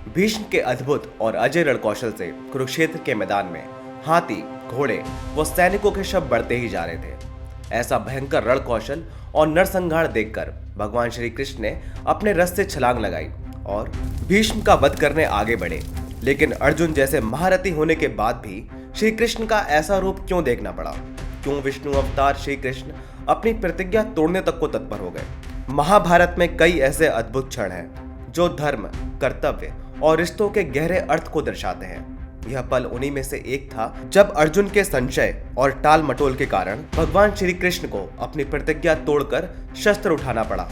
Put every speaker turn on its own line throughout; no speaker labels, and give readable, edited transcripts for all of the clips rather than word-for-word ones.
भीष्म के अद्भुत और अजय रणकौशल से कुरुक्षेत्र के मैदान में हाथी, घोड़े व सैनिकों के शव बढ़ते ही जा रहे थे। ऐसा भयंकर रणकौशल और नरसंहार देखकर भगवान श्री कृष्ण ने अपने रथ से छलांग लगाई और भीष्म का वध करने आगे बढ़े। लेकिन अर्जुन जैसे महारथी होने के बाद भी श्री कृष्ण का ऐसा रूप क्यों देखना पड़ा? क्यों विष्णु अवतार श्री कृष्ण अपनी प्रतिज्ञा तोड़ने तक को तत्पर हो गए? महाभारत में कई ऐसे अद्भुत क्षण हैं जो धर्म, कर्तव्य और रिश्तों के गहरे अर्थ को दर्शाते हैं। यह पल उन्हीं में से एक था जब अर्जुन के संशय और टाल मटोल के कारण भगवान श्री कृष्ण को अपनी प्रतिज्ञा तोड़कर शस्त्र उठाना पड़ा।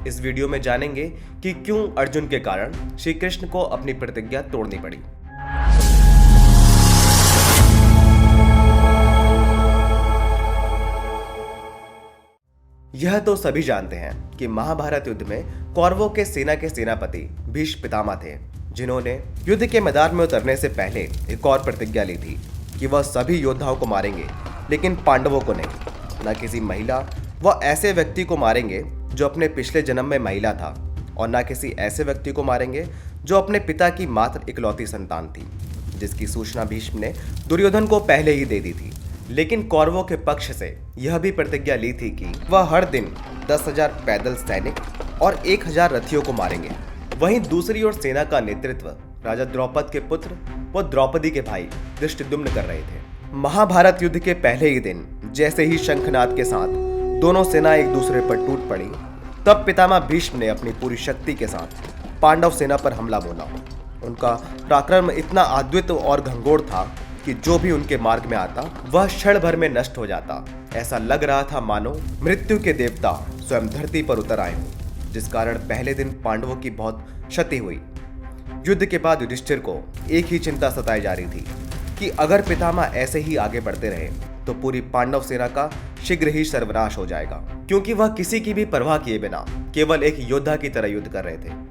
इस वीडियो में जानेंगे कि क्यों अर्जुन के कारण श्री कृष्ण को अपनी प्रतिज्ञा तोड़नी पड़ी। यह तो सभी जानते हैं कि महाभारत युद्ध में कौरवों के सेना के सेनापति भीष्म पितामह थे, जिन्होंने युद्ध के मैदान में उतरने से पहले एक और प्रतिज्ञा ली थी कि वह सभी योद्धाओं को मारेंगे, लेकिन पांडवों को नहीं। न किसी महिला व ऐसे व्यक्ति को मारेंगे जो अपने पिछले जन्म में महिला था, और न किसी ऐसे व्यक्ति को मारेंगे जो अपने पिता की मात्र इकलौती संतान थी, जिसकी सूचना भीष्म ने दुर्योधन को पहले ही दे दी थी। लेकिन कौरवों के पक्ष से यह भी प्रतिज्ञा ली थी कि वह हर दिन 10,000 पैदल सैनिक और 1,000 रथियों को मारेंगे। वहीं दूसरी ओर सेना का नेतृत्व राजा द्रौपद के पुत्र व द्रौपदी के भाई धृष्टद्युम्न कर रहे थे। महाभारत युद्ध के पहले ही दिन जैसे ही शंखनाद के साथ दोनों सेना एक दूसरे पर टूट पड़ी, तब पितामह भीष्म ने अपनी पूरी शक्ति के साथ पांडव सेना पर हमला बोला। उनका पराक्रम इतना अद्भुत और घंघोर था कि जो भी उनके मार्ग में आता वह क्षण भर में नष्ट हो जाता। ऐसा लग रहा था मानो मृत्यु के देवता स्वयं धरती पर उतर आए हों, जिस कारण पहले दिन पांडवों की बहुत क्षति हुई। युद्ध के बाद युधिष्ठिर को एक ही चिंता सताई जा रही थी कि अगर पितामह ऐसे ही आगे बढ़ते रहे तो पूरी पांडव सेना का शीघ्र ही सर्वनाश हो जाएगा, क्योंकि वह किसी की भी परवाह किए बिना केवल एक योद्धा की तरह युद्ध कर रहे थे।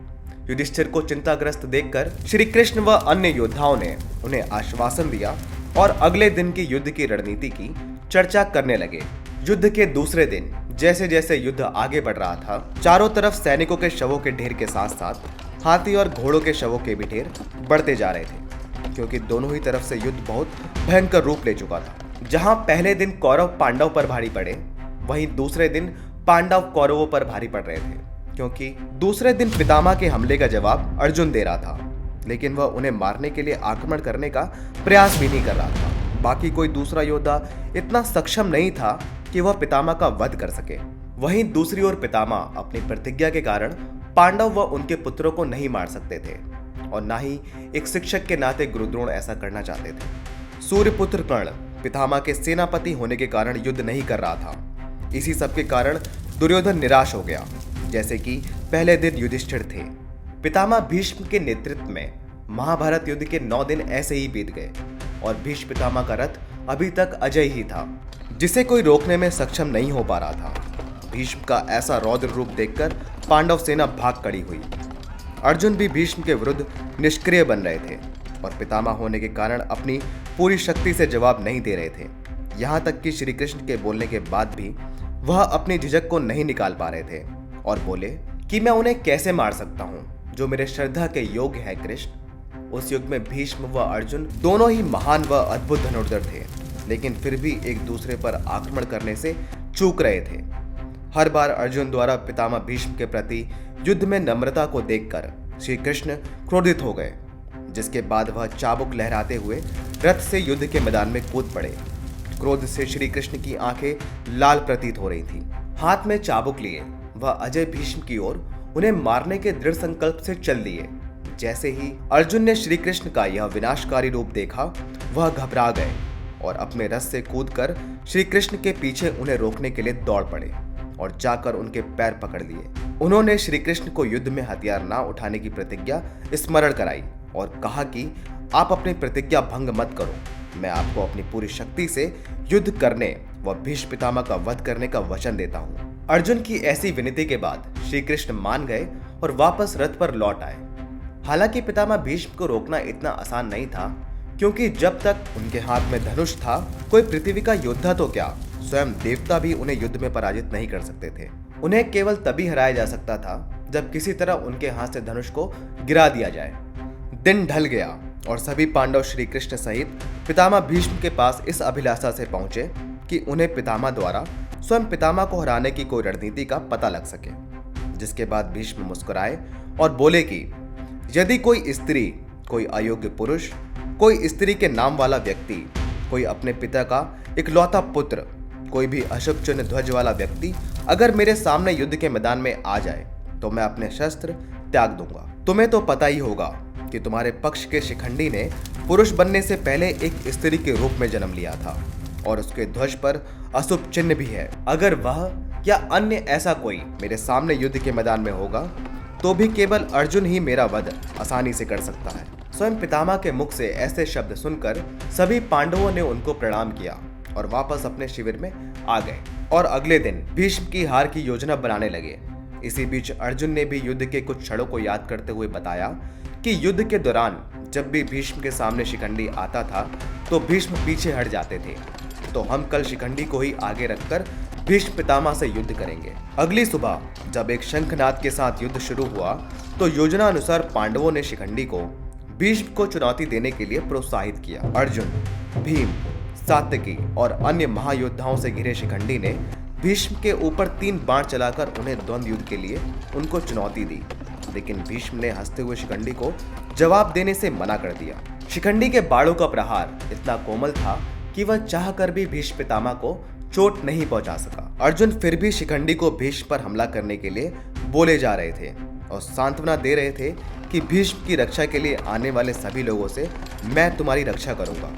युधिष्ठिर को चिंताग्रस्त देखकर श्री कृष्ण व अन्य योद्धाओं ने उन्हें आश्वासन दिया और अगले दिन की युद्ध की रणनीति की चर्चा करने लगे। युद्ध के दूसरे दिन जैसे जैसे युद्ध आगे बढ़ रहा था, चारों तरफ सैनिकों के शवों के ढेर के साथ साथ हाथी और घोड़ों के शवों के भी ढेर बढ़ते जा रहे थे, क्योंकि दोनों ही तरफ से युद्ध बहुत भयंकर रूप ले चुका था। जहां पहले दिन कौरव पांडव पर भारी पड़े, वहीं दूसरे दिन पांडव कौरवों पर भारी पड़ रहे थे, क्योंकि दूसरे दिन पितामह के हमले का जवाब अर्जुन दे रहा था, लेकिन वह उन्हें मारने के लिए आक्रमण करने का प्रयास भी नहीं कर रहा था। बाकी कोई दूसरा योद्धा इतना सक्षम नहीं था कि वह पितामह का वध कर सके। वहीं दूसरी ओर पितामह अपनी प्रतिज्ञा के कारण पांडव व उनके पुत्रों को नहीं मार सकते थे, और न ही एक शिक्षक के नाते गुरुद्रोण ऐसा करना चाहते थे। सूर्यपुत्र कर्ण पितामह के सेनापति होने के कारण युद्ध नहीं कर रहा था। इसी सब के कारण दुर्योधन निराश हो गया, जैसे कि पहले दिन युधिष्ठिर थे। पितामह भीष्म के नेतृत्व में महाभारत युद्ध के 9 दिन ऐसे ही बीत गए और भीष्म पितामह का रथ अभी तक अजय ही था, जिसे कोई रोकने में सक्षम नहीं हो पा रहा था। भीष्म का ऐसा रौद्र रूप देखकर पांडव सेना भाग खड़ी हुई। अर्जुन भी भीष्म के विरुद्ध निष्क्रिय बन रहे थे और पितामह होने के कारण अपनी पूरी शक्ति से जवाब नहीं दे रहे थे। यहाँ तक कि श्री कृष्ण के बोलने के बाद भी वह अपनी झिझक को नहीं निकाल पा रहे थे और बोले कि मैं उन्हें कैसे मार सकता हूँ जो मेरे श्रद्धा के योग्य है कृष्ण। उस युग में भीष्म व अर्जुन दोनों ही महान व अद्भुत धनुर्धर थे, लेकिन फिर भी एक दूसरे पर आक्रमण करने से चूक रहे थे। हर बार अर्जुन द्वारा पितामह भीष्म के प्रति युद्ध में नम्रता को देखकर श्री कृष्ण क्रोधित हो गए, जिसके बाद वह चाबुक लहराते हुए रथ से युद्ध के मैदान में कूद पड़े। क्रोध से श्री कृष्ण की आंखें लाल प्रतीत हो रही थी। हाथ में चाबुक लिए वह अजय भीष्म की ओर उन्हें मारने के दृढ़ संकल्प से चल दिए। जैसे ही अर्जुन ने श्री कृष्ण का यह विनाशकारी रूप देखा, वह घबरा गए और अपने रथ से कूदकर श्री कृष्ण के पीछे उन्हें रोकने के लिए दौड़ पड़े और जाकर उनके पैर पकड़ लिए। उन्होंने श्री कृष्ण को युद्ध में हथियार न उठाने की प्रतिज्ञा स्मरण कराई और कहा कि आप अपनी प्रतिज्ञा भंग मत करो। मैं आपको अपनी पूरी शक्ति से युद्ध करने व भीष्म पितामह का वध करने का वचन देता हूँ। अर्जुन की ऐसी विनती के बाद श्री कृष्ण मान गए और वापस रथ पर लौट आए। हालांकि पितामह भीष्म को रोकना इतना आसान नहीं था, क्योंकि जब तक उनके हाथ में धनुष था, कोई पृथ्वी का योद्धा तो क्या, स्वयं देवता भी उन्हें युद्ध में पराजित नहीं कर सकते थे। उन्हें केवल तभी हराया जा सकता था जब किसी तरह उनके हाथ से धनुष को गिरा दिया जाए। दिन ढल गया और सभी पांडव श्री कृष्ण सहित पितामह भीष्म के पास इस अभिलाषा से पहुंचे कि उन्हें पितामह द्वारा स्वयं पितामह को हराने की कोई रणनीति का पता लग सके। जिसके बाद भीष्म मुस्कुराए और बोले कि यदि कोई स्त्री, कोई अयोग्य पुरुष, कोई स्त्री के नाम वाला व्यक्ति, कोई अपने पिता का इकलौता पुत्र, कोई भी अशुभ चिन्ह ध्वज वाला व्यक्ति अगर मेरे सामने युद्ध के मैदान में आ जाए तो मैं अपने शस्त्र त्याग दूंगा। तुम्हें तो पता ही होगा कि तुम्हारे पक्ष के शिखंडी ने पुरुष बनने से पहले एक स्त्री के रूप में जन्म लिया था और उसके ध्वज पर अशुभ चिन्ह भी है। अगर वह या अन्य ऐसा कोई मेरे सामने युद्ध के मैदान में होगा तो भी केवल अर्जुन ही मेरा वध आसानी से कर सकता है। स्वयं पितामह के मुख से ऐसे शब्द सुनकर सभी पांडवों ने उनको प्रणाम किया और वापस अपने शिविर में आ गए और अगले दिन भीष्म की हार की योजना बनाने लगे। इसी बीच अर्जुन ने भी युद्ध के कुछ क्षणों को याद करते हुए बताया कि युद्ध के दौरान जब भी भीष्म के सामने शिखंडी आता था तो भीष्म पीछे हट जाते थे, तो हम कल शिखंडी को ही आगे रखकर भीष्म पितामह से युद्ध करेंगे। अगली सुबह जब एक शंखनाद के साथ युद्ध शुरू हुआ तो योजना अनुसार पांडवों ने शिखंडी को भीष्म को चुनौती देने के लिए प्रोत्साहित किया। अर्जुन, भीम, सात्यकी और अन्य महायोद्धाओं से घिरे शिखंडी ने भीष्म के ऊपर 3 बाण चलाकर उन्हें द्वंद्व युद्ध के लिए उनको चुनौती दी, लेकिन भीष्म ने हंसते हुए शिखंडी को जवाब देने से मना कर दिया। शिखंडी के बाणों का प्रहार इतना कोमल था कि वह चाहकर भी भीष्म पितामह को चोट नहीं पहुंचा सका। अर्जुन फिर भी शिखंडी को भीष्म पर हमला करने के लिए बोले जा रहे थे और सांत्वना दे रहे थे कि भीष्म की रक्षा के लिए आने वाले सभी लोगों से मैं तुम्हारी रक्षा करूंगा,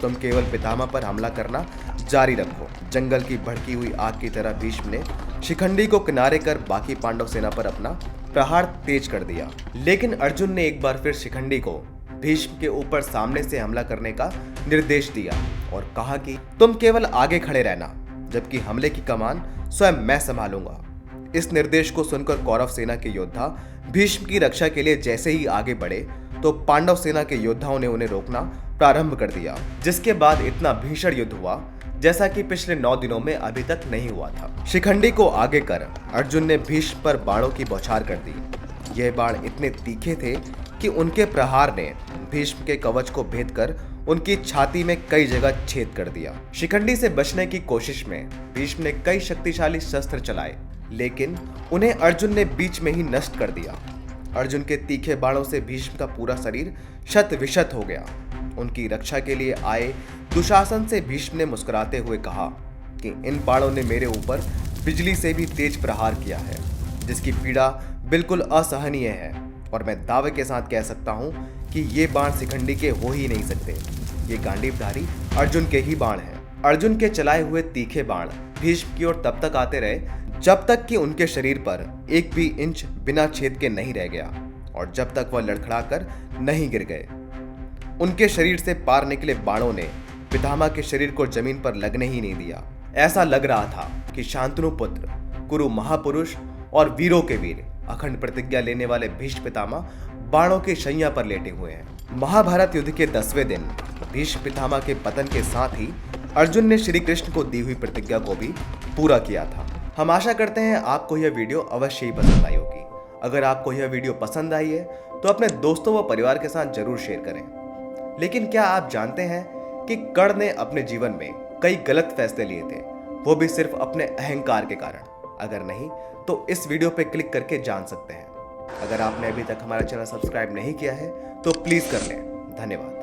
तुम केवल पितामह पर हमला करना जारी रखो। जंगल की भड़की हुई आग की तरह भीष्म ने शिखंडी को किनारे कर बाकी पांडव सेना पर अपना प्रहार तेज कर दिया। लेकिन अर्जुन ने एक बार फिर शिखंडी को भीष्म के ऊपर सामने से हमला करने का निर्देश दिया और कहा कि तुम केवल आगे खड़े रहना, जबकि हमले की कमान स्वयं मैं संभालूंगा। इस निर्देश को सुनकर कौरव सेना के योद्धा भीष्म की रक्षा के लिए जैसे ही आगे बढ़े तो पांडव सेना के योद्धाओं ने उन्हें रोकना प्रारंभ कर दिया, जिसके बाद इतना भीषण युद्ध हुआ जैसा कि पिछले 9 दिनों में अभी तक नहीं हुआ था। शिखंडी को आगे कर अर्जुन ने भीष्म पर बाणों की बौछार कर दी। यह बाण इतने तीखे थे कि उनके प्रहार ने भीष्म के कवच को भेद कर उनकी छाती में कई जगह छेद कर दिया। शिखंडी से बचने की कोशिश में भीष्म ने कई शक्तिशाली शस्त्र चलाए, लेकिन उन्हें अर्जुन ने बीच में ही नष्ट कर दिया। अर्जुन के तीखे बाणों से भीष्म का पूरा शरीर शत विशत हो गया। उनकी रक्षा के लिए आए दुशासन से भीष्म ने मुस्कुराते हुए कहा कि इन बाणों ने मेरे ऊपर बिजली से भी तेज प्रहार किया है, जिसकी पीड़ा बिल्कुल असहनीय है, और मैं दावे के साथ कह सकता हूं कि ये बाण शिखंडी के हो ही नहीं सकते। ये गांडीवधारी अर्जुन के ही बाण हैं। अर्जुन के चलाए हुए तीखे बाण भीष्म की ओर तब तक आते रहे जब तक कि उनके शरीर पर एक भी इंच बिना छेद के नहीं रह गया और जब तक वह लड़खड़ाकर नहीं गिर गए। उनके शरीर से पार निकले बाणों ने पितामह के शरीर को जमीन पर लगने ही नहीं दिया। ऐसा लग रहा था कि शांतनु पुत्र, कुरु महापुरुष और वीरों के वीर, अखंड प्रतिज्ञा लेने वाले भीष्म पितामह बाणों की शैया पर लेटे हुए हैं। महाभारत युद्ध के 10वें दिन भीष्म पितामह के पतन के साथ ही अर्जुन ने श्री कृष्ण को दी हुई प्रतिज्ञा को भी पूरा किया था। हम आशा करते हैं आपको यह वीडियो अवश्य ही पसंद आई होगी। अगर आपको यह वीडियो पसंद आई है तो अपने दोस्तों व परिवार के साथ जरूर शेयर करें। लेकिन क्या आप जानते हैं कि कर्ण ने अपने जीवन में कई गलत फैसले लिए थे, वो भी सिर्फ अपने अहंकार के कारण? अगर नहीं तो इस वीडियो पे क्लिक करके जान सकते हैं। अगर आपने अभी तक हमारा चैनल सब्सक्राइब नहीं किया है तो प्लीज कर लें। धन्यवाद।